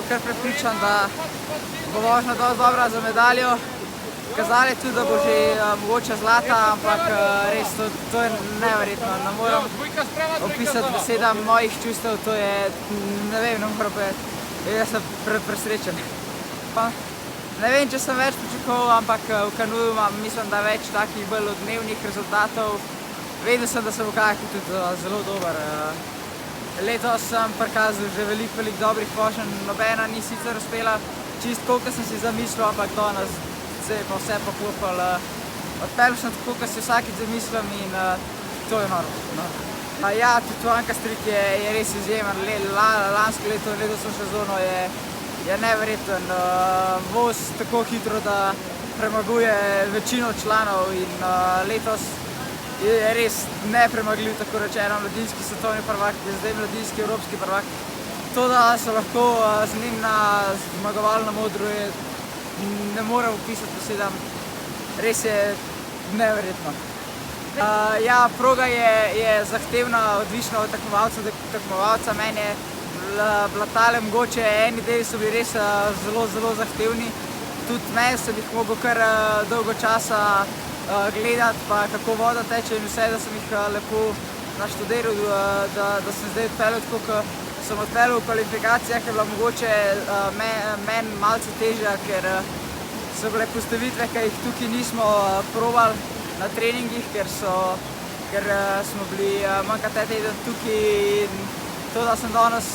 kar prepričan, da bo vožnja dosti dobra za medaljo. Kazali je tudi, da bo že mogoče zlata, ampak res to je neverjetno. Ne moram opisati besedam mojih čustev, to je, ne vem, ne moram povedati. Jaz sem presrečen. Ne vem, če sem več pričakoval, ampak v kanuju mislim, da več takih bolj odmevnih rezultatov. Vedel sem, da se bo kajak tudi zelo dober. Letos sem prikazal že veliko dobrih voženj, nobena ni sicer uspela čist koliko sem si zamislil, ampak danes se je pa vse poklopil. Odpeljal sem tako, kot si vsakič zamislim in to je noro. Ja, tudi Anka-Strik je res izjemen. Lansko leto in letošnjo sezono je neverjeten. Voz tako hitro, da premaguje večino članov in letos je res nepremagljiv, tako rečeno, mladinski svetovni prvak, zdaj mladinski evropski prvak. To, da so lahko z njim na zmagovalnem odru, ne morem opisati besedam, res je neverjetno. Ja, proga je zahtevna, odvisna od tekmovalca. Meni je bila tale mogoče, eni deli so bili res zelo zahtevni. Tudi meni sem jih mogel kar dolgo časa gledati, pa kako voda teče in vse, da sem jih lepo naštudiral, da sem zdaj odpeljal tako, kot sem odpeljal v kvalifikacijah, je bila mogoče meni malce težja, ker so bile postavitve, ki jih tukaj nismo probali na treningih, ker smo bili manj kot en teden tukaj in to, da sem danes,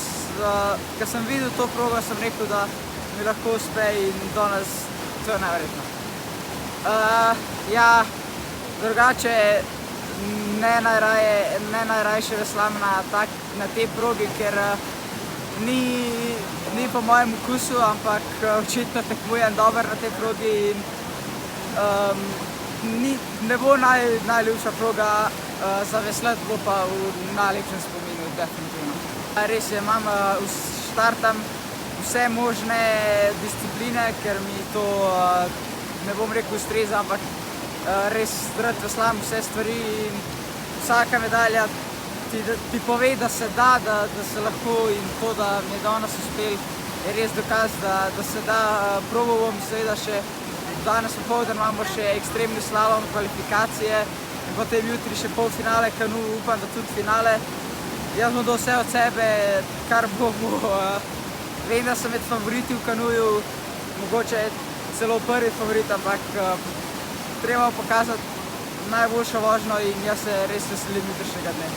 ko sem videl to progo, sem rekel, da mi lahko uspe in danes to je neverjetno. Ja, drugače ne najrajše veslam na tej progi, ker ni po mojem okusu, ampak očitno tekmujem dobro na tej progi in ne bo najljubša proga za veslati, bo pa v najlepšem spominu, definitivno. Res je, štartam vse možne discipline, ker mi to, ne bom rekel ustreza, ampak res rad veslam vse stvari in vsaka medalja ti pove, da se da, da se lahko in to, da mi je danes uspel, je res dokaz, da se da. Probal bom seveda še danes popoldne imamo še ekstremni slalom, kvalifikacije in potem jutri še polfinale kanu, upam, da tudi finale. Jaz bom dal vse od sebe, kar bo. Vem, da sem med favoriti v kanuju, mogoče celo prvi favorit, ampak treba pokazati najboljšo vožnjo in jaz se res veselim jutrišnjega dne.